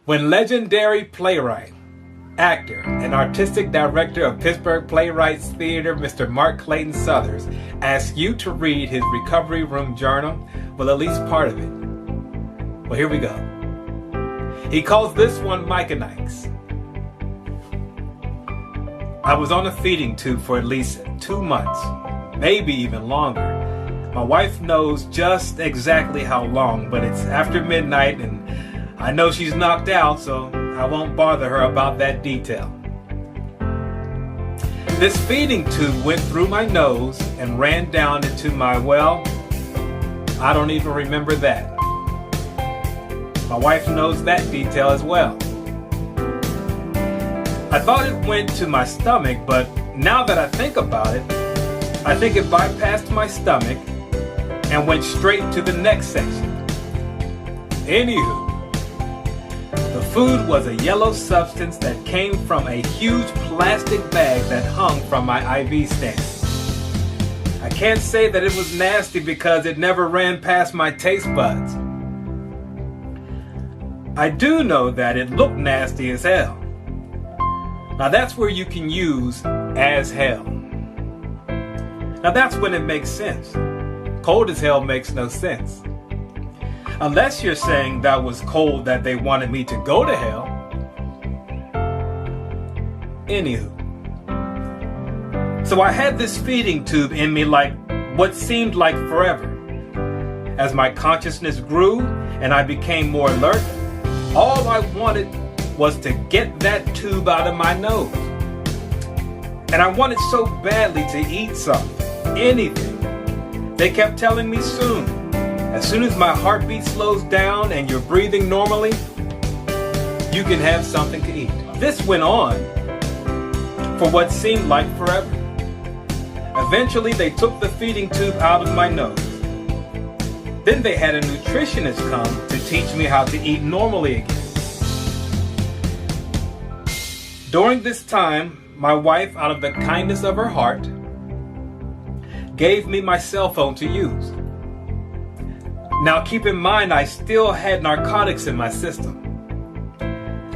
When legendary playwright, actor, and artistic director of Pittsburgh Playwrights Theater, Mr. Mark Clayton Southers, asks you to read his recovery room journal, well, at least part of it. Well, here we go. He calls this one Mike and Ike's. I was on a feeding tube for at least 2 months, maybe even longer. My wife knows just exactly how long, but it's after midnight and I know she's knocked out, so I won't bother her about that detail. This feeding tube went through my nose and ran down into my, well, I don't even remember that. My wife knows that detail as well. I thought it went to my stomach, but now that I think about it, I think it bypassed my stomach and went straight to the next section. Anywho, the food was a yellow substance that came from a huge plastic bag that hung from my IV stand. I can't say that it was nasty because it never ran past my taste buds. I do know that it looked nasty as hell. Now that's where you can use as hell. Now that's when it makes sense. Cold as hell makes no sense. Unless you're saying that was cold that they wanted me to go to hell. Anywho. So I had this feeding tube in me like what seemed like forever. As my consciousness grew and I became more alert, all I wanted was to get that tube out of my nose. And I wanted so badly to eat something, anything. They kept telling me soon. As soon as my heartbeat slows down and you're breathing normally, you can have something to eat. This went on for what seemed like forever. Eventually, they took the feeding tube out of my nose. Then they had a nutritionist come to teach me how to eat normally again. During this time, my wife, out of the kindness of her heart, gave me my cell phone to use. Now keep in mind, I still had narcotics in my system.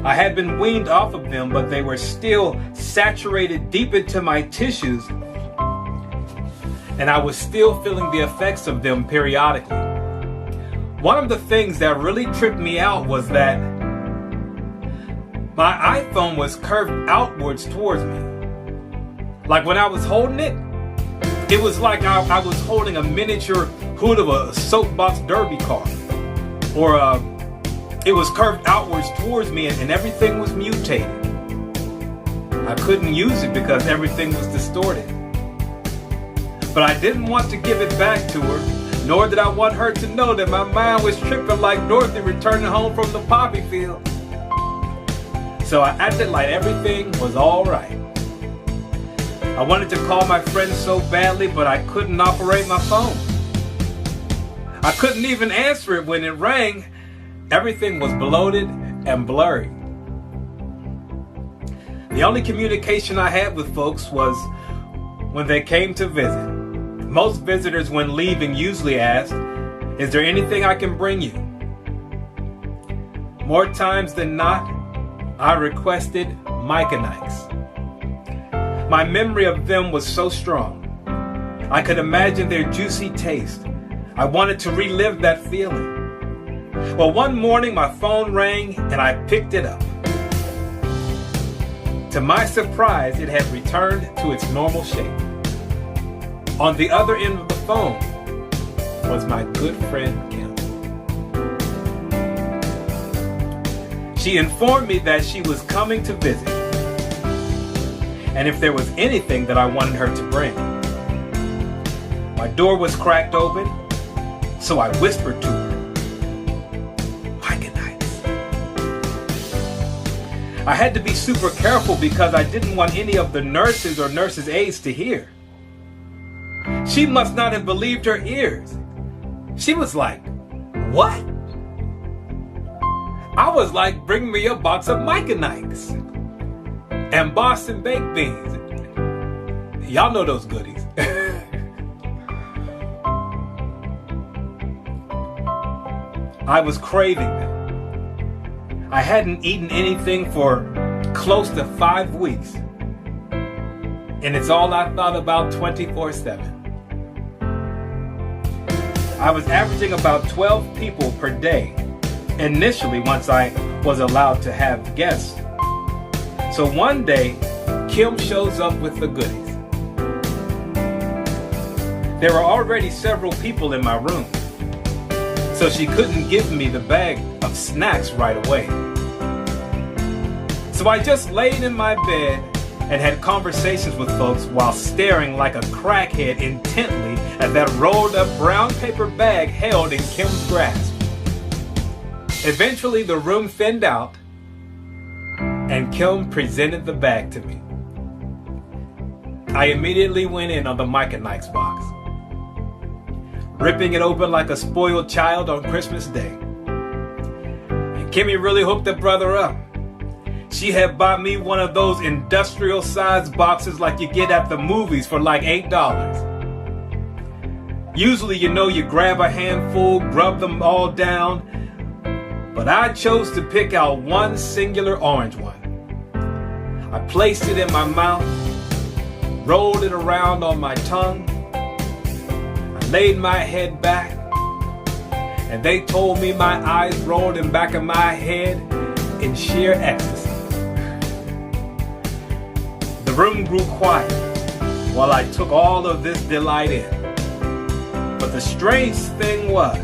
I had been weaned off of them, but they were still saturated deep into my tissues, and I was still feeling the effects of them periodically. One of the things that really tripped me out was that my iPhone was curved outwards towards me. Like when I was holding it, it was like I was holding a miniature hood of a soapbox derby car. Or it was curved outwards towards me and everything was mutated. I couldn't use it because everything was distorted. But I didn't want to give it back to her, nor did I want her to know that my mind was tripping like Dorothy returning home from the poppy field. So I acted like everything was all right. I wanted to call my friends so badly, but I couldn't operate my phone. I couldn't even answer it when it rang. Everything was bloated and blurry. The only communication I had with folks was when they came to visit. Most visitors when leaving usually ask, "Is there anything I can bring you?" More times than not, I requested Mike and Ike's. My memory of them was so strong. I could imagine their juicy taste. I wanted to relive that feeling. Well, one morning my phone rang and I picked it up. To my surprise, it had returned to its normal shape. On the other end of the phone was my good friend Kim. She informed me that she was coming to visit, and if there was anything that I wanted her to bring. My door was cracked open, so I whispered to her, "Mike and Ike's." I had to be super careful because I didn't want any of the nurses or nurses' aides to hear. She must not have believed her ears. She was like, "What?" I was like, "Bring me a box of Mike and Ike's and Boston baked beans." Y'all know those goodies. I was craving them. I hadn't eaten anything for close to 5 weeks. And it's all I thought about 24/7. I was averaging about 12 people per day initially once I was allowed to have guests. So one day, Kim shows up with the goodies. There were already several people in my room, so she couldn't give me the bag of snacks right away. So I just laid in my bed and had conversations with folks while staring like a crackhead intently at that rolled up brown paper bag held in Kim's grasp. Eventually the room thinned out and Kim presented the bag to me. I immediately went in on the Mike and Ike's box, ripping it open like a spoiled child on Christmas Day. And Kimmy really hooked the brother up. She had bought me one of those industrial-sized boxes like you get at the movies for like $8. Usually, you grab a handful, rub them all down, but I chose to pick out one singular orange one. I placed it in my mouth, rolled it around on my tongue, I laid my head back, and they told me my eyes rolled in back of my head in sheer ecstasy. The room grew quiet while I took all of this delight in. But the strange thing was,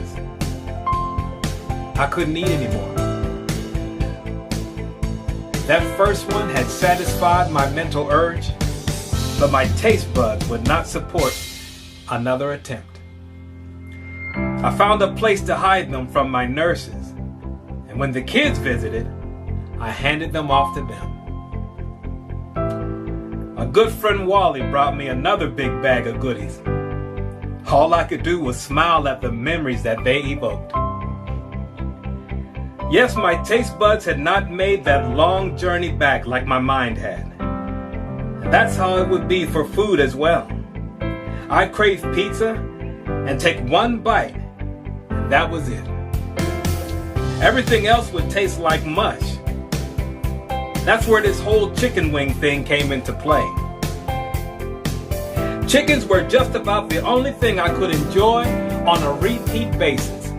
I couldn't eat anymore. That first one had satisfied my mental urge, but my taste buds would not support another attempt. I found a place to hide them from my nurses, and when the kids visited, I handed them off to them. My good friend Wally brought me another big bag of goodies. All I could do was smile at the memories that they evoked. Yes, my taste buds had not made that long journey back like my mind had. And that's how it would be for food as well. I'd crave pizza and take one bite, and that was it. Everything else would taste like mush. That's where this whole chicken wing thing came into play. Chickens were just about the only thing I could enjoy on a repeat basis,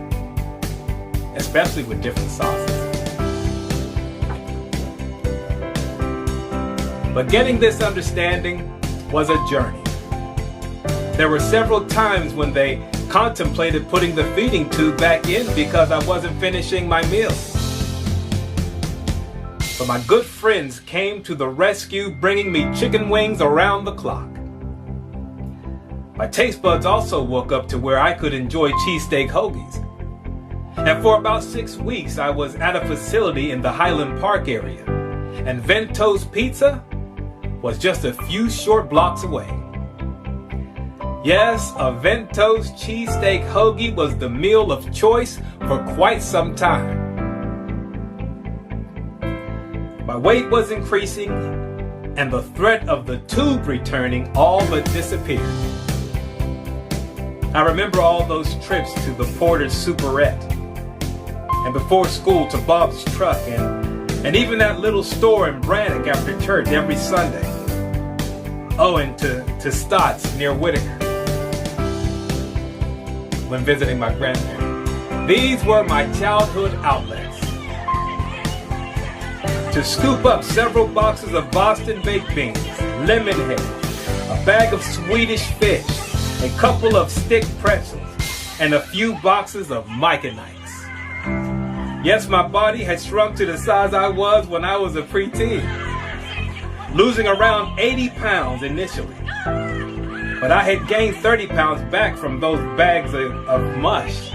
especially with different sauces. But getting this understanding was a journey. There were several times when they contemplated putting the feeding tube back in because I wasn't finishing my meal. But my good friends came to the rescue, bringing me chicken wings around the clock. My taste buds also woke up to where I could enjoy cheesesteak hoagies. And for about 6 weeks, I was at a facility in the Highland Park area, and Vento's Pizza was just a few short blocks away. Yes, a Vento's cheesesteak hoagie was the meal of choice for quite some time. My weight was increasing, and the threat of the tube returning all but disappeared. I remember all those trips to the Porter's Superette, and before school to Bob's Truck, and even that little store in Brannock after church every Sunday. Oh, and to Stott's near Whitaker when visiting my grandparents. These were my childhood outlets. To scoop up several boxes of Boston baked beans, lemon head, a bag of Swedish fish, a couple of stick pretzels, and a few boxes of Mike and Ike's. Yes, my body had shrunk to the size I was when I was a preteen, losing around 80 pounds initially. But I had gained 30 pounds back from those bags of mush.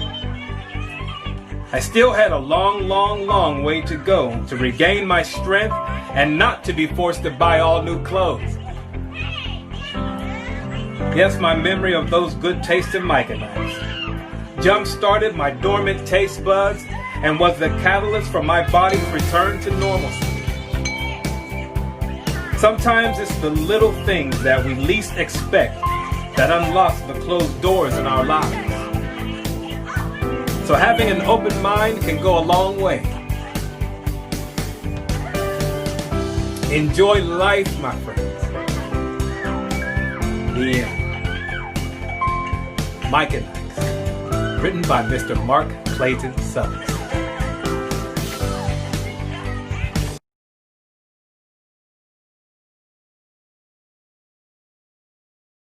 I still had a long way to go to regain my strength and not to be forced to buy all new clothes. Yes, my memory of those good tasting Mike and Ike's jump-started my dormant taste buds and was the catalyst for my body's return to normalcy. Sometimes it's the little things that we least expect that unlocks the closed doors in our lives. So having an open mind can go a long way. Enjoy life, my friends. The end. Mike and Ike's. Written by Mr. Mark Clayton Southers.